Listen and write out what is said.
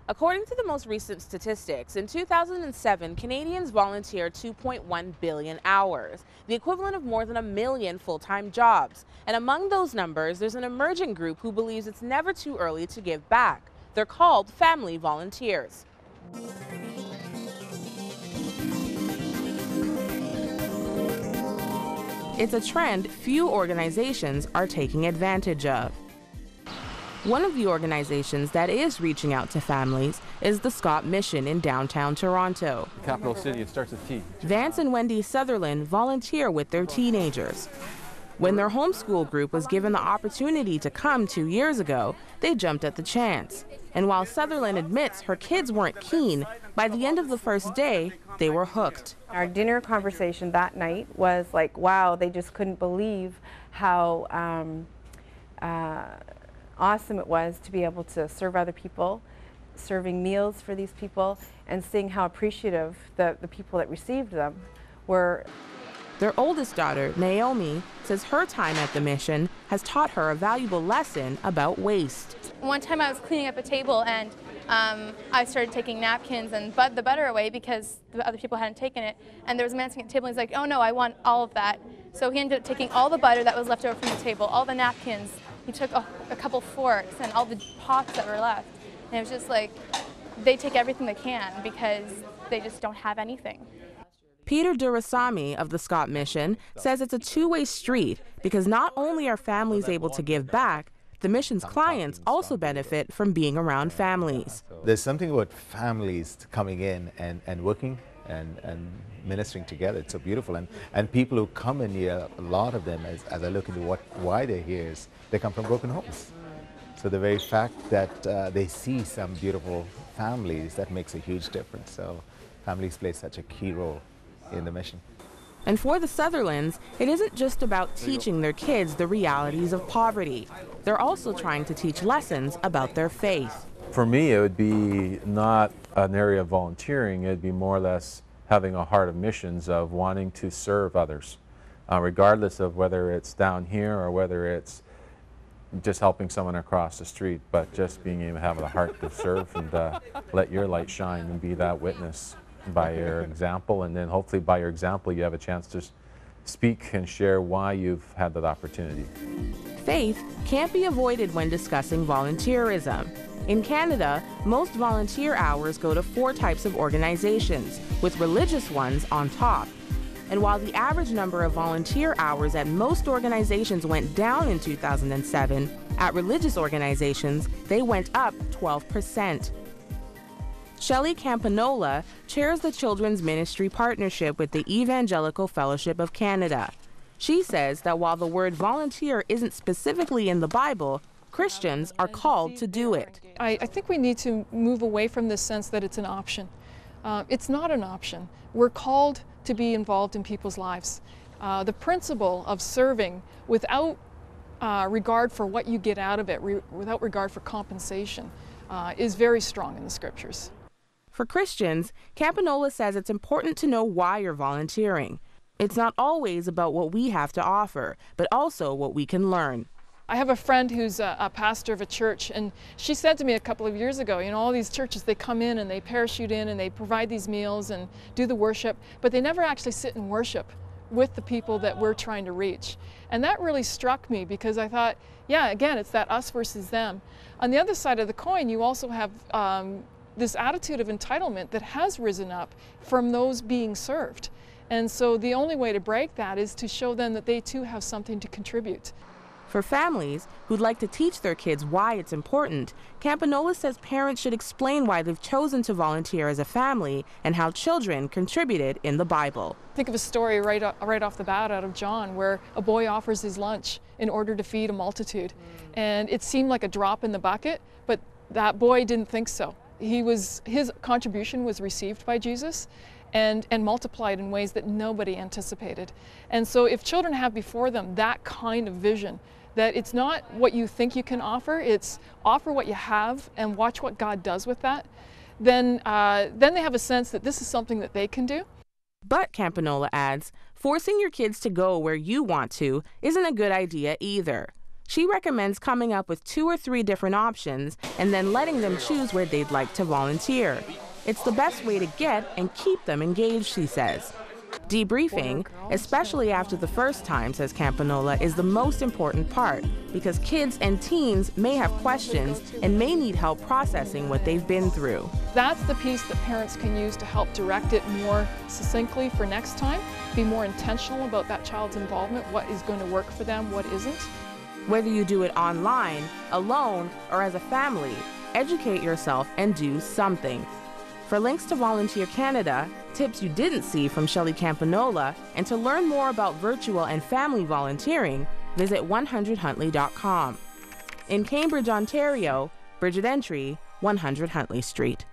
According to the most recent statistics, in 2007, Canadians volunteered 2.1 billion hours, the equivalent of more than 1 million full-time jobs. And among those numbers, there's an emerging group who believes it's never too early to give back. They're called family volunteers. It's a trend few organizations are taking advantage of. One of the organizations that is reaching out to families is the Scott Mission in downtown Toronto. Capital city, it starts with T. Vance and Wendy Sutherland volunteer with their teenagers. When their homeschool group was given the opportunity to come 2 years ago, they jumped at the chance. And while Sutherland admits her kids weren't keen, by the end of the first day, they were hooked. Our dinner conversation that night was like, wow, they just couldn't believe how awesome it was to be able to serve other people, serving meals for these people, and seeing how appreciative the people that received them were. Their oldest daughter, Naomi, says her time at the mission has taught her a valuable lesson about waste. One time I was cleaning up a table and I started taking napkins and the butter away because the other people hadn't taken it. And there was a man sitting at the table and he's like, oh no, I want all of that. So he ended up taking all the butter that was left over from the table, all the napkins. He took a couple forks and all the pots that were left. And it was just like, they take everything they can because they just don't have anything. Peter Duraisami of the Scott Mission says it's a two-way street because not only are families able to give back, the mission's clients also benefit from being around families. There's something about families coming in and working and ministering together. It's so beautiful. And people who come in here, a lot of them, as I look into why they're here, is they come from broken homes. So the very fact that they see some beautiful families, that makes a huge difference. So families play such a key role in the mission. And for the Sutherlands, it isn't just about teaching their kids the realities of poverty. They're also trying to teach lessons about their faith. For me, it would be not an area of volunteering. It would be more or less having a heart of missions, of wanting to serve others, regardless of whether it's down here or whether it's just helping someone across the street, but just being able to have the heart to serve and let your light shine and be that witness by your example, and then hopefully by your example you have a chance to speak and share why you've had that opportunity. Faith can't be avoided when discussing volunteerism. In Canada, most volunteer hours go to 4 types of organizations, with religious ones on top. And while the average number of volunteer hours at most organizations went down in 2007, at religious organizations, they went up 12%. Shelley Campagnola chairs the Children's Ministry Partnership with the Evangelical Fellowship of Canada. She says that while the word volunteer isn't specifically in the Bible, Christians are called to do it. I think we need to move away from this sense that it's an option. It's not an option. We're called to be involved in people's lives. The principle of serving without regard for what you get out of it, without regard for compensation, is very strong in the scriptures. For Christians, Campagnola says it's important to know why you're volunteering. It's not always about what we have to offer, but also what we can learn. I have a friend who's a pastor of a church, and she said to me a couple of years ago, you know, all these churches, they come in and they parachute in and they provide these meals and do the worship, but they never actually sit and worship with the people that we're trying to reach. And that really struck me because I thought, yeah, again, it's that us versus them. On the other side of the coin, you also have this attitude of entitlement that has risen up from those being served. And so the only way to break that is to show them that they too have something to contribute. For families who'd like to teach their kids why it's important, Campagnola says parents should explain why they've chosen to volunteer as a family and how children contributed in the Bible. Think of a story right off the bat out of John where a boy offers his lunch in order to feed a multitude. And it seemed like a drop in the bucket, but that boy didn't think so. His contribution was received by Jesus and multiplied in ways that nobody anticipated. And so if children have before them that kind of vision, that it's not what you think you can offer, it's offer what you have and watch what God does with that, then they have a sense that this is something that they can do. But, Campagnola adds, forcing your kids to go where you want to isn't a good idea either. She recommends coming up with 2 or 3 different options and then letting them choose where they'd like to volunteer. It's the best way to get and keep them engaged, she says. Debriefing, especially after the first time, says Campagnola, is the most important part because kids and teens may have questions and may need help processing what they've been through. That's the piece that parents can use to help direct it more succinctly for next time, be more intentional about that child's involvement, what is going to work for them, what isn't. Whether you do it online, alone, or as a family, educate yourself and do something. For links to Volunteer Canada, tips you didn't see from Shelley Campagnola, and to learn more about virtual and family volunteering, visit 100huntley.com. In Cambridge, Ontario, Bridget Antwi, 100 Huntley Street.